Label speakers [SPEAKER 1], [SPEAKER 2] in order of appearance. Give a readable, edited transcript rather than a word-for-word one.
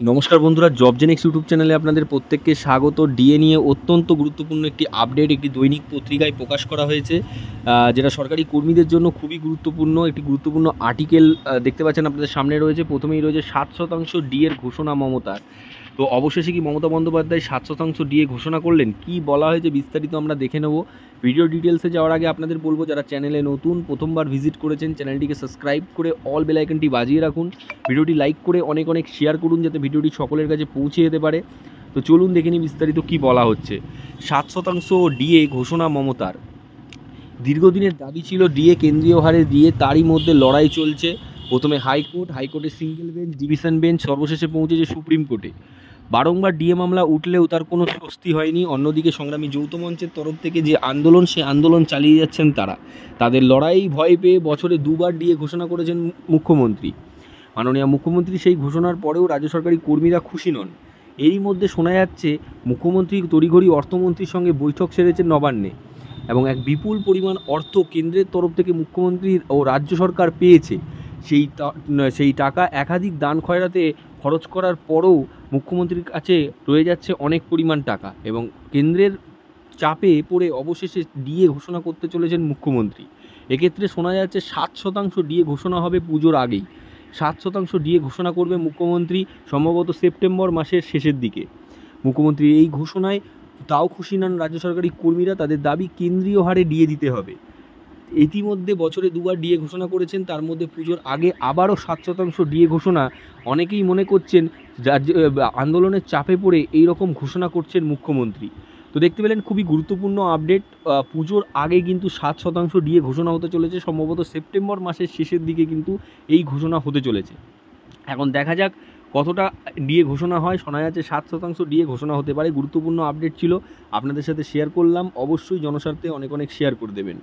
[SPEAKER 1] নমস্কার বন্ধুরা, জবজেনিক্স ইউটিউব চ্যানেলে আপনাদের প্রত্যেককে স্বাগত। ডিএ নিয়ে অত্যন্ত গুরুত্বপূর্ণ একটি আপডেট একটি দৈনিক পত্রিকায় প্রকাশ করা হয়েছে, যেটা সরকারি কর্মীদের জন্য খুবই গুরুত্বপূর্ণ একটি গুরুত্বপূর্ণ আর্টিকেল দেখতে পাচ্ছেন আপনাদের সামনে রয়েছে। প্রথমেই রয়েছে 7% ডিএর ঘোষণা মমতার। তো অবশেষে কি মমতা বন্দ্যোপাধ্যায় 7% ডিএ ঘোষণা করলেন? কি বলা হয়েছে বিস্তারিত আমরা দেখে নেব। ভিডিও ডিটেলসে যাওয়ার আগে আপনাদের বলবো, যারা চ্যানেলে নতুন প্রথমবার ভিজিট করেছেন চ্যানেলটিকে সাবস্ক্রাইব করে অল বেল আইকনটি বাজিয়ে রাখুন। ভিডিওটি লাইক করে অনেক অনেক শেয়ার করুন যাতে ভিডিওটি সকলের কাছে পৌঁছে যেতে পারে। তো চলুন দেখে নিই বিস্তারিত কী বলা হচ্ছে। 7% ডিএ ঘোষণা মমতার। দীর্ঘদিনের দাবি ছিল ডিএ কেন্দ্রীয় হারে দিয়ে, তারই মধ্যে লড়াই চলছে। প্রথমে হাইকোর্টের সিঙ্গেল বেঞ্চ, ডিভিশন বেঞ্চ, সর্বশেষে পৌঁছেছে সুপ্রিম কোর্টে। বারংবার ডিএ মামলা উঠলেও তার কোনো স্বস্তি হয়নি। অন্যদিকে সংগ্রামী যৌথ মঞ্চের তরফ থেকে যে আন্দোলন, সে আন্দোলন চালিয়ে যাচ্ছেন তারা। তাদের লড়াই ভয় পেয়ে বছরে দুবার ডিএ ঘোষণা করেছেন মুখ্যমন্ত্রী। মাননীয় মুখ্যমন্ত্রী সেই ঘোষণার পরেও রাজ্য সরকারি কর্মীরা খুশি নন। এরই মধ্যে শোনা যাচ্ছে মুখ্যমন্ত্রী তড়িঘড়ি অর্থমন্ত্রীর সঙ্গে বৈঠক সেরেছেন নবান্নে, এবং এক বিপুল পরিমাণ অর্থ কেন্দ্রের তরফ থেকে মুখ্যমন্ত্রী ও রাজ্য সরকার পেয়েছে। সেই টাকা একাধিক দান খয়রাতে খরচ করার পরও মুখ্যমন্ত্রীর কাছে রয়ে যাচ্ছে অনেক পরিমাণ টাকা, এবং কেন্দ্রের চাপে পড়ে অবশেষে ডিএ ঘোষণা করতে চলেছেন মুখ্যমন্ত্রী। এক্ষেত্রে শোনা যাচ্ছে 7% ডিএ ঘোষণা হবে পুজোর আগেই। 7% ডিএ ঘোষণা করবে মুখ্যমন্ত্রী সম্ভবত সেপ্টেম্বর মাসের শেষের দিকে। মুখ্যমন্ত্রীর এই ঘোষণায় তাও খুশি নন রাজ্য সরকারি কর্মীরা। তাদের দাবি কেন্দ্রীয় হারে ডিএ দিতে হবে। ইতিমধ্যে বছরে দুবার ডিএ ঘোষণা করেছেন, তার মধ্যে পুজোর আগে আবারও 7% ডিএ ঘোষণা। অনেকেই মনে করছেন রাজ্য আন্দোলনের চাপে পড়ে এই রকম ঘোষণা করছেন মুখ্যমন্ত্রী। তো দেখতে পেলেন খুবই গুরুত্বপূর্ণ আপডেট। পুজোর আগে কিন্তু 7% ডিএ ঘোষণা হতে চলেছে। সম্ভবত সেপ্টেম্বর মাসের শেষের দিকে কিন্তু এই ঘোষণা হতে চলেছে। এখন দেখা যাক কতটা ডিএ ঘোষণা হয়। শোনা যাচ্ছে 7% ডিএ ঘোষণা হতে পারে। গুরুত্বপূর্ণ আপডেট ছিল, আপনাদের সাথে শেয়ার করলাম। অবশ্যই জনস্বার্থে অনেক অনেক শেয়ার করে দেবেন।